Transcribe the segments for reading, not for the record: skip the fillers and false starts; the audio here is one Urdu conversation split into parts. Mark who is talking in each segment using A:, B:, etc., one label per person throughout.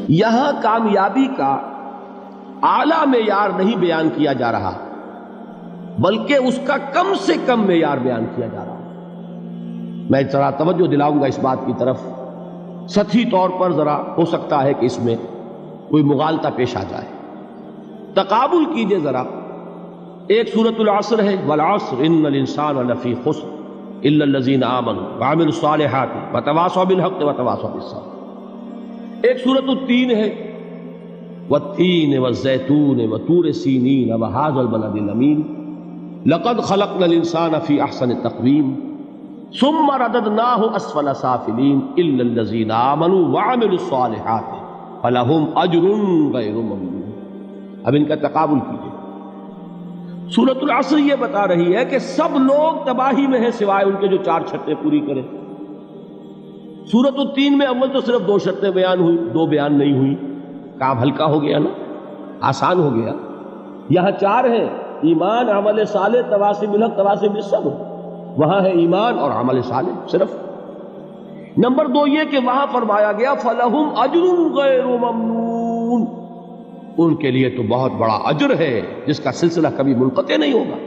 A: یہاں کامیابی کا اعلیٰ معیار نہیں بیان کیا جا رہا بلکہ اس کا کم سے کم معیار بیان کیا جا رہا ہے۔ میں ذرا توجہ دلاؤں گا اس بات کی طرف، سطحی طور پر ذرا ہو سکتا ہے کہ اس میں کوئی مغالطہ پیش آ جائے۔ تقابل کیجئے ذرا، ایک سورۃ العصر ہے، والعصر ان الانسان لفی خسر الا الذین آمنوا وعملوا الصالحات وتواصوا بالحق وتواصوا بالصبر۔ ایک سورۃ التین ہے، والتین والزیتون وطور سینین وہذا البلد الامین لقد خلقنا الانسان فی احسن تقویم ثم رددناہ اسفل سافلین الا الذین آمنوا وعملوا الصالحات فلہم اجر غیر ممنون۔ اب ان کا تقابل کیجئے۔ سورۃ العصر یہ بتا رہی ہے کہ سب لوگ تباہی میں ہیں سوائے ان کے جو 4 شرطیں پوری کریں۔ سورۃ التین میں اول تو صرف 2 شرطیں بیان ہوئی، 2 بیان نہیں ہوئی، کام ہلکا ہو گیا نا، آسان ہو گیا۔ یہاں 4 ہیں، ایمان، عمل صالح، تواصی بالحق، تواصی بالصبر۔ وہاں ہے ایمان اور عمل صالح صرف۔ نمبر 2 یہ کہ وہاں فرمایا گیا فَلَهُمْ أَجْرٌ غَيْرُ مَمْنُونَ، ان کے لیے تو بہت بڑا اجر ہے جس کا سلسلہ کبھی منقطع نہیں ہوگا۔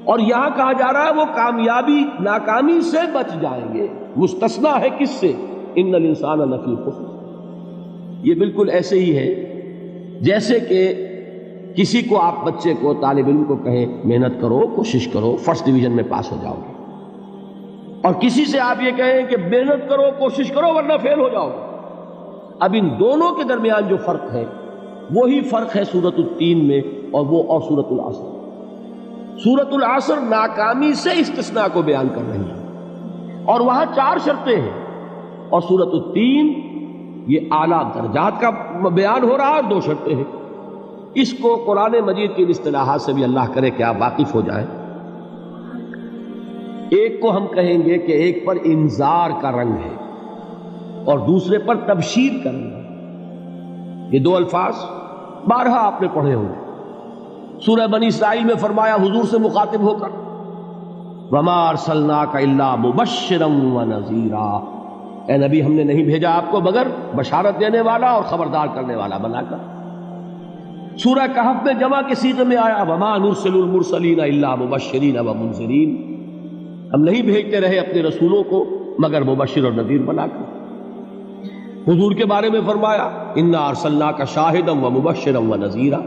A: اور یہاں کہا جا رہا ہے وہ کامیابی ناکامی سے بچ جائیں گے۔ مستثنیٰ ہے کس سے؟ ان الانسان لفی خسر۔ یہ بالکل ایسے ہی ہے جیسے کہ کسی کو آپ بچے کو، طالب علم کو کہیں محنت کرو، کوشش کرو، فرسٹ ڈویژن میں پاس ہو جاؤ گے، اور کسی سے آپ یہ کہیں کہ محنت کرو، کوشش کرو ورنہ فیل ہو جاؤ گے۔ اب ان دونوں کے درمیان جو فرق ہے وہی فرق ہے سورۃ التین میں اور سورۃ العصر۔ سورۃ العصر ناکامی سے استثناء کو بیان کر رہی ہے اور وہاں 4 شرطیں ہیں، اور سورۃ التین یہ اعلیٰ درجات کا بیان ہو رہا ہے اور 2 شرطیں ہیں۔ اس کو قرآن مجید کی اصطلاحات سے بھی اللہ کرے کہ آپ واقف ہو جائیں۔ ایک کو ہم کہیں گے کہ ایک پر انذار کا رنگ ہے اور دوسرے پر تبشیر کا رنگ ہے۔ یہ 2 الفاظ بارہا آپ نے پڑھے ہوں گے۔ سورہ بنی اسرائیل میں فرمایا حضور سے مخاطب ہو کر وَمَا أَرْسَلْنَاكَ إِلَّا مُبَشِّرًا وَنَذِيرًا، اے نبی ہم نے نہیں بھیجا آپ کو مگر بشارت دینے والا اور خبردار کرنے والا بنا کر۔ سورہ کہف میں جمع کے صیغے میں آیا وَمَا نُرْسِلُ الْمُرْسَلِينَ إِلَّا مُبَشِّرِينَ وَمُنذِرِينَ، ہم نہیں بھیجتے رہے اپنے رسولوں کو مگر مبشر اور نذیر بنا کر۔ حضور کے بارے میں فرمایا اِنَّا أَرْسَلْنَاكَ شَاهِدًا وَمُبَشِّرًا وَنَذِيرًا۔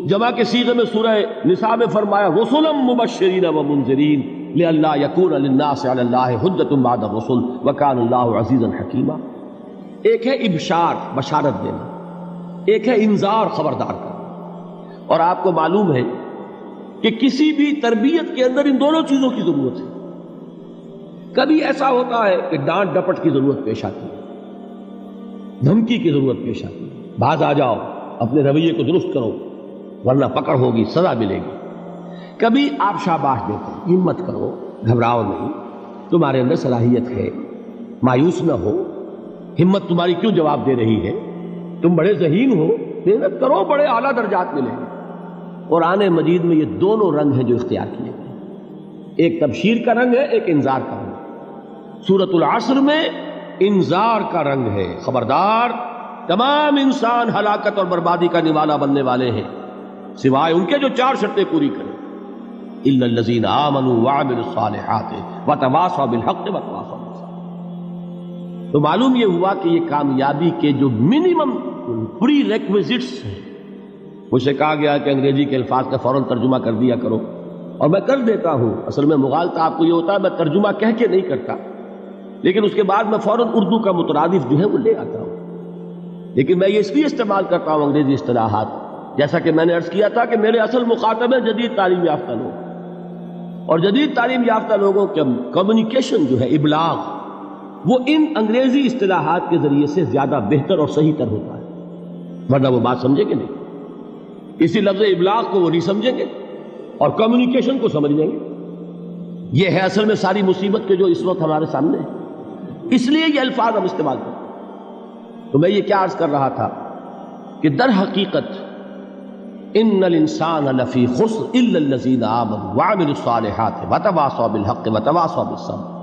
A: جمع کے صیغے میں سورہ نساء میں فرمایا رُسُلًا مُبَشِّرِينَ وَمُنذِرِينَ لِئَلَّا يَكُونَ لِلنَّاسِ عَلَى اللَّهِ حُجَّةٌ بَعْدَ الرُّسُلِ وَكَانَ اللَّهُ عَزِيزًا حَكِيمًا۔ ایک ہے ابشار، بشارت دینا، ایک ہے انذار، خبردار کرنا۔ اور آپ کو معلوم ہے کہ کسی بھی تربیت کے اندر ان دونوں چیزوں کی ضرورت ہے۔ کبھی ایسا ہوتا ہے کہ ڈانٹ ڈپٹ کی ضرورت پیش آتی ہے، دھمکی کی ضرورت پیش آتی ہے، باز آ جاؤ، اپنے رویے کو درست کرو ورنہ پکڑ ہوگی، سزا ملے گی۔ کبھی آپ شاباش دیتے ہیں، ہمت کرو، گھبراؤ نہیں، تمہارے اندر صلاحیت ہے، مایوس نہ ہو، ہمت تمہاری کیوں جواب دے رہی ہے، تم بڑے ذہین ہو، محنت کرو، بڑے اعلیٰ درجات ملیں گے۔ قرآن مجید میں یہ دونوں رنگ ہیں جو اختیار کیے گئے، ایک تبشیر کا رنگ ہے، ایک انذار کا رنگ ہے۔ سورۃ العصر میں انذار کا رنگ ہے، خبردار، تمام انسان ہلاکت اور بربادی کا نوالا بننے والے ہیں سوائے ان کے جو 4 شرطیں پوری کریں، الا الذین آمنوا وعملوا الصالحات وتواصوا بالحق وتواصوا بالصبر۔ تو معلوم یہ ہوا کہ یہ کامیابی کے جو منیمم پری ریکویزٹس ہیں، مجھ سے کہا گیا کہ انگریزی کے الفاظ کا فوراً ترجمہ کر دیا کرو، اور میں کر دیتا ہوں۔ اصل میں مغالطہ آپ کو یہ ہوتا ہے میں ترجمہ کہہ کے نہیں کرتا، لیکن اس کے بعد میں فوراً اردو کا مترادف جو ہے وہ لے آتا ہوں۔ لیکن میں یہ اس لیے استعمال کرتا ہوں انگریزی اصطلاحات، جیسا کہ میں نے عرض کیا تھا کہ میرے اصل مخاطب ہیں جدید تعلیم یافتہ لوگ، اور جدید تعلیم یافتہ لوگوں کے کمیونیکیشن جو ہے، ابلاغ، وہ ان انگریزی اصطلاحات کے ذریعے سے زیادہ بہتر اور صحیح تر ہوتا ہے، ورنہ وہ بات سمجھیں گے نہیں۔ اسی لفظ ابلاغ کو وہ نہیں سمجھیں گے اور کمیونیکیشن کو سمجھ لیں گے۔ یہ ہے اصل میں ساری مصیبت کے جو اس وقت ہمارے سامنے ہے، اس لیے یہ الفاظ ہم استعمال کرتے ہیں۔ تو میں یہ کیا عرض کر رہا تھا کہ در حقیقت ان الانسان لفی خسر الا الذین آمنوا وعملوا الصالحات وتواصوا بالحق وتواصوا بالصبر،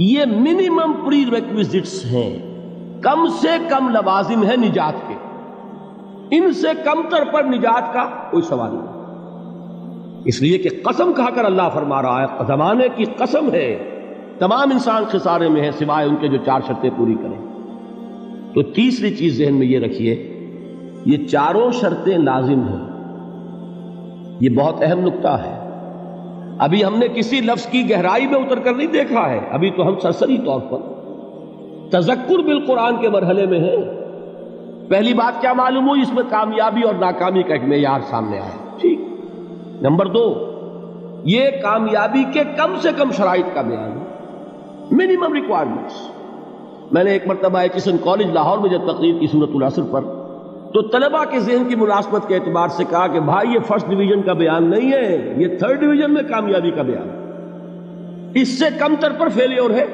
A: یہ منیمم پری ریکویزٹس ہیں کم سے کم لوازم ہے نجات کے، ان سے کم تر پر نجات کا کوئی سوال نہیں، اس لیے کہ قسم کھا کر اللہ فرما رہا ہے، زمانے کی قسم ہے، تمام انسان خسارے میں ہے سوائے ان کے جو 4 شرطیں پوری کریں۔ تو تیسری چیز ذہن میں یہ رکھیے، یہ چاروں شرطیں لازم ہیں، یہ بہت اہم نکتہ ہے۔ ابھی ہم نے کسی لفظ کی گہرائی میں اتر کر نہیں دیکھا ہے، ابھی تو ہم سرسری طور پر تذکر بالقرآن کے مرحلے میں ہیں۔ پہلی بات کیا معلوم ہوئی؟ اس میں کامیابی اور ناکامی کا ایک معیار سامنے آیا، ٹھیک۔ نمبر 2، یہ کامیابی کے کم سے کم شرائط کا بیان ہے، منیمم ریکوائرمنٹس۔ میں نے ایک مرتبہ ایچسن کالج لاہور میں جب تقریر کی سورۃ العصر پر، تو طلباء کے ذہن کی مناسبت کے اعتبار سے کہا کہ بھائی یہ فرسٹ ڈویژن کا بیان نہیں ہے، یہ تھرڈ ڈویژن میں کامیابی کا بیان ہے، اس سے کم تر پر فیلیور ہے،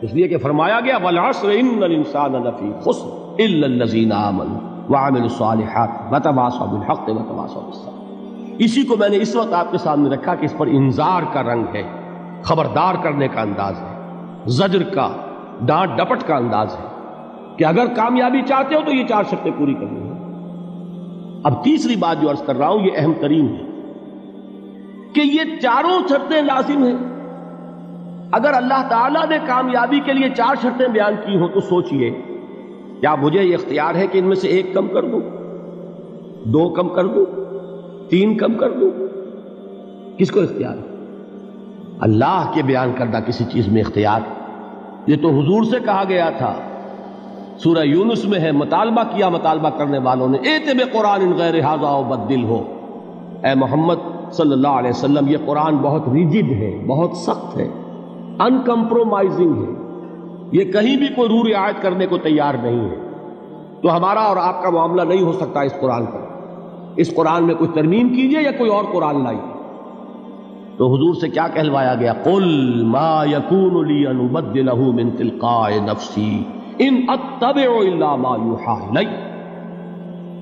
A: اس لیے کہ فرمایا گیا والعصر ان الانسان لفی خسر الا الذین آمنوا وعملوا الصالحات وتواصوا بالحق وتواصوا بالصبر۔ اسی کو میں نے اس وقت آپ کے سامنے رکھا کہ اس پر انذار کا رنگ ہے، خبردار کرنے کا انداز ہے، زجر کا، ڈانٹ ڈپٹ کا انداز ہے کہ اگر کامیابی چاہتے ہو تو یہ 4 شرطیں پوری کرنی ہیں۔ اب تیسری بات جو عرض کر رہا ہوں یہ اہم ترین ہے کہ یہ چاروں شرطیں لازم ہیں۔ اگر اللہ تعالیٰ نے کامیابی کے لیے 4 شرطیں بیان کی ہوں تو سوچئے، کیا مجھے یہ اختیار ہے کہ ان میں سے 1 کم کر دوں، 2 کم کر دوں، 3 کم کر دوں؟ کس کو اختیار ہے؟ اللہ کے بیان کردہ کسی چیز میں اختیار؟ یہ تو حضور سے کہا گیا تھا، سورہ یونس میں ہے، مطالبہ کیا مطالبہ کرنے والوں نے، ایت بقرآن غیر ھذا وبدل ہو، اے محمد صلی اللہ علیہ وسلم یہ قرآن بہت ریجڈ ہے، بہت سخت ہے، ان کمپرومائزنگ ہے، یہ کہیں بھی کوئی رو رعایت کرنے کو تیار نہیں ہے، تو ہمارا اور آپ کا معاملہ نہیں ہو سکتا اس قرآن پر، اس قرآن میں کوئی ترمیم کیجئے یا کوئی اور قرآن لائیے۔ تو حضور سے کیا کہلوایا گیا؟ قل ما یکون لی ان ابدلہ من تلقاء نفسی ان اتبع الا ما یوحی الی۔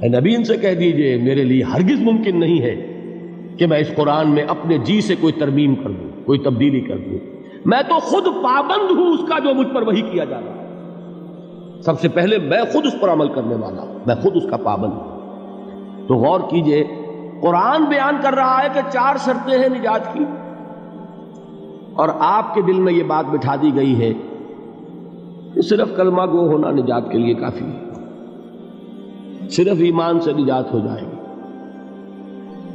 A: اے نبی ان سے کہہ دیجئے میرے لیے ہرگز ممکن نہیں ہے کہ میں اس قرآن میں اپنے جی سے کوئی ترمیم کر دوں، کوئی تبدیلی کر دوں، میں تو خود پابند ہوں اس کا جو مجھ پر وحی کیا جا رہا ہے، سب سے پہلے میں خود اس پر عمل کرنے والا ہوں، میں خود اس کا پابند ہوں۔ تو غور کیجئے، قرآن بیان کر رہا ہے کہ 4 شرطیں ہیں نجات کی، اور آپ کے دل میں یہ بات بٹھا دی گئی ہے کہ صرف کلمہ گو ہونا نجات کے لیے کافی ہے، صرف ایمان سے نجات ہو جائے گی۔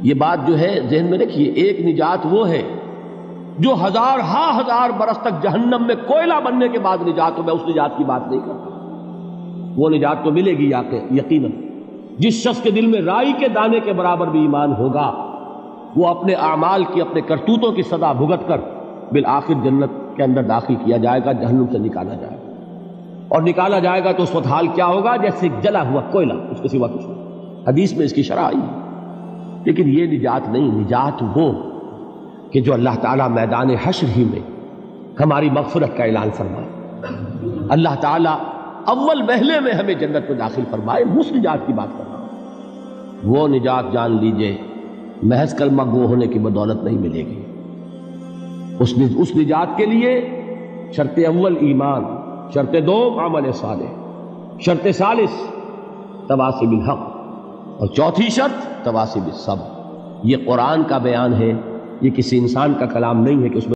A: یہ بات جو ہے ذہن میں رکھیے، ایک نجات وہ ہے جو ہزار برس تک جہنم میں کوئلہ بننے کے بعد نجات ہو، میں اس نجات کی بات نہیں کرتا، وہ نجات تو ملے گی یقیناً۔ جس شخص کے دل میں رائی کے دانے کے برابر بھی ایمان ہوگا، وہ اپنے اعمال کی، اپنے کرتوتوں کی سزا بھگت کر بالآخر جنت کے اندر داخل کیا جائے گا، جہنم سے نکالا جائے گا، اور نکالا جائے گا تو اس وقت حال کیا ہوگا؟ جیسے جلا ہوا کوئلہ، اس کے سوا کچھ نہیں۔ حدیث میں اس کی شرح آئی ہے۔ لیکن یہ نجات نہیں، نجات وہ کہ جو اللہ تعالیٰ میدان حشر ہی میں ہماری مغفرت کا اعلان فرمائے، اللہ تعالیٰ اول وہلے میں ہمیں جنت میں داخل فرمائے، اس نجات کی بات کر رہا ہوں۔ وہ نجات جان لیجئے محض کلمہ گو ہونے کی بدولت نہیں ملے گی، اس نجات کے لیے شرط اول ایمان، شرط 2 عمل صالح، شرط ثالث تواصی بالحق، اور چوتھی شرط تواصی بالصبر۔ یہ قرآن کا بیان ہے، یہ کسی انسان کا کلام نہیں ہے کہ اس میں